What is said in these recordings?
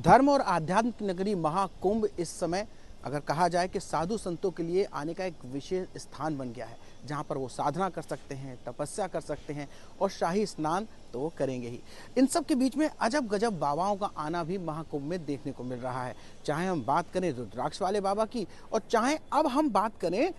धर्म और आध्यात्म की नगरी महाकुंभ इस समय अगर कहा जाए कि साधु संतों के लिए आने का एक विशेष स्थान बन गया है, जहां पर वो साधना कर सकते हैं, तपस्या कर सकते हैं और शाही स्नान तो वो करेंगे ही। इन सब के बीच में अजब गजब बाबाओं का आना भी महाकुंभ में देखने को मिल रहा है। चाहे हम बात करें रुद्राक्ष वाले बाबा की और चाहे अब हम बात करें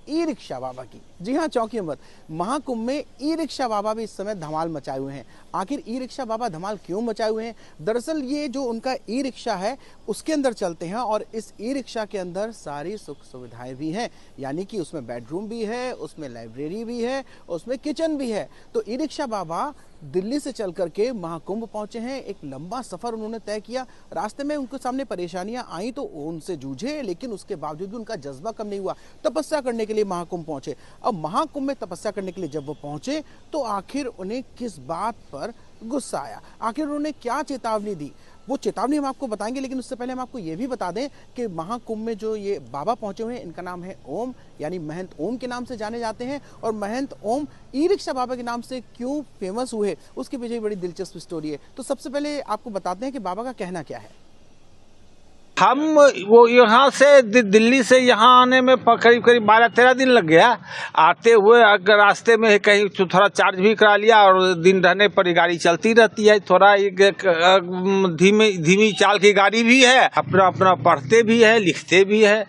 ई रिक्शा बाबा की। जी हाँ, चौंकिए मत, महाकुंभ में ई रिक्शा बाबा भी इस समय धमाल मचाए हुए हैं। आखिर ई रिक्शा बाबा धमाल क्यों मचाए हुए हैं? दरअसल ये जो उनका ई रिक्शा है उसके अंदर चलते हैं और इस ई रिक्शा के अंदर सारी सुख सुविधाएं भी हैं, यानी कि उसमें बेडरूम भी है, उसमें लाइब्रेरी भी है, उसमें किचन भी है। तो ई रिक्शा बाबा दिल्ली से चल करके महाकुंभ पहुंचे हैं। एक लंबा सफर उन्होंने तय किया। रास्ते में उनके सामने परेशानियां आई तो उनसे जूझे, लेकिन उसके बावजूद भी उनका जज्बा कम नहीं हुआ। तपस्या करने के लिए महाकुंभ पहुंचे। अब महाकुंभ में तपस्या करने के लिए जब वो पहुंचे तो आखिर उन्हें किस बात पर गुस्सा आया, आखिर उन्होंने क्या चेतावनी दी, वो चेतावनी हम आपको बताएंगे। लेकिन उससे पहले हम आपको ये भी बता दें कि महाकुंभ में जो ये बाबा पहुंचे हुए हैं, इनका नाम है ओम, यानी महंत ओम के नाम से जाने जाते हैं। और महंत ओम ई रिक्शा बाबा के नाम से क्यों फेमस हुए, उसके पीछे बड़ी दिलचस्प स्टोरी है। तो सबसे पहले आपको बताते हैं कि बाबा का कहना क्या है। हम वो यहाँ से दिल्ली से यहाँ आने में करीब 12-13 दिन लग गया। आते हुए अगर रास्ते में कहीं थोड़ा चार्ज भी करा लिया और दिन रहने पर गाड़ी चलती रहती है। थोड़ा धीमी चाल की गाड़ी भी है, अपना पढ़ते भी है, लिखते भी है।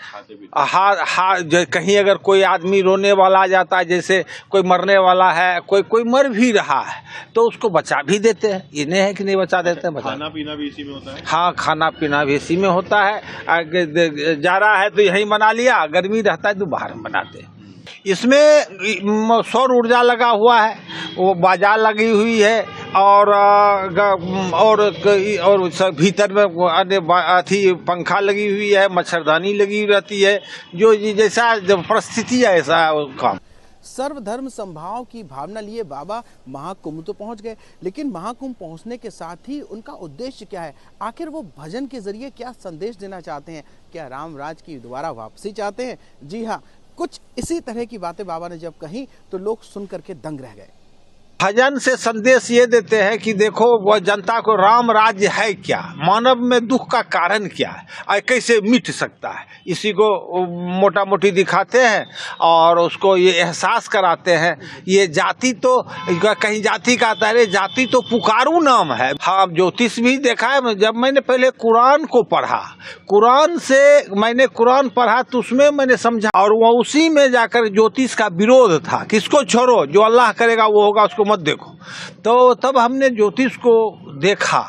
कहीं अगर कोई आदमी रोने वाला आ जाता है, जैसे कोई मरने वाला है, कोई मर भी रहा है, तो उसको बचा भी देते हैं। ये नहीं है कि नहीं बचा देते हैं। खाना पीना भी इसी में होता है। हाँ, खाना पीना भी इसी में होता है। जा रहा है तो यहीं बना लिया, गर्मी रहता है तो बाहर में बनाते हैं। इसमें सौर ऊर्जा लगा हुआ है, वो बाजार लगी हुई है और भीतर में अथी पंखा लगी हुई है, मच्छरदानी लगी रहती है। जो जैसा परिस्थिति है ऐसा काम। सर्वधर्म संभाव की भावना लिए बाबा महाकुंभ तो पहुंच गए, लेकिन महाकुंभ पहुंचने के साथ ही उनका उद्देश्य क्या है? आखिर वो भजन के जरिए क्या संदेश देना चाहते हैं? क्या राम राज की दोबारा वापसी चाहते हैं? जी हाँ, कुछ इसी तरह की बातें बाबा ने जब कही तो लोग सुन करके दंग रह गए। भजन से संदेश ये देते हैं कि देखो वह जनता को राम राज्य है क्या, मानव में दुख का कारण क्या है और कैसे मिट सकता है, इसी को मोटा मोटी दिखाते हैं और उसको ये एहसास कराते हैं। ये जाति तो कहीं जाति का आता है, जाति तो पुकारू नाम है। हाँ, ज्योतिष भी देखा है। जब मैंने पहले कुरान को पढ़ा, कुरान पढ़ा तो उसमें मैंने समझा और वह उसी में जाकर ज्योतिष का विरोध था। किसको छोड़ो, जो अल्लाह करेगा वो होगा, उसको मत देखो। तो तब हमने ज्योतिष को देखा,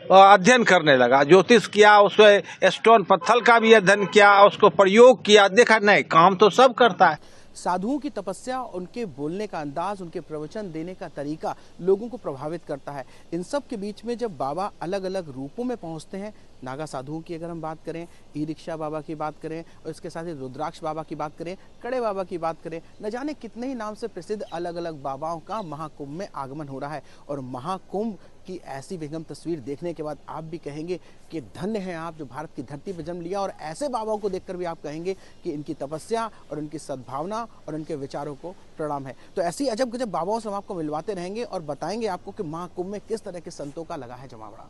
अध्ययन करने लगा, ज्योतिष किया, उसमें स्टोन पत्थर का भी अध्ययन किया, उसको प्रयोग किया, देखा नहीं काम तो सब करता है। साधुओं की तपस्या, उनके बोलने का अंदाज, उनके प्रवचन देने का तरीका लोगों को प्रभावित करता है। इन सब के बीच में जब बाबा अलग अलग रूपों में पहुंचते हैं, नागा साधुओं की अगर हम बात करें, ई रिक्शा बाबा की बात करें और इसके साथ ही रुद्राक्ष बाबा की बात करें, कड़े बाबा की बात करें, न जाने कितने ही नाम से प्रसिद्ध अलग अलग बाबाओं का महाकुंभ में आगमन हो रहा है। और महाकुंभ की ऐसी विहंगम तस्वीर देखने के बाद आप भी कहेंगे कि धन्य हैं आप जो भारत की धरती पर जन्म लिया। और ऐसे बाबाओं को देखकर भी आप कहेंगे कि इनकी तपस्या और इनकी सद्भावना और इनके विचारों को प्रणाम है। तो ऐसी अजब गजब बाबाओं से हम आपको मिलवाते रहेंगे और बताएंगे आपको कि महाकुंभ में किस तरह के संतों का लगा है जमावड़ा।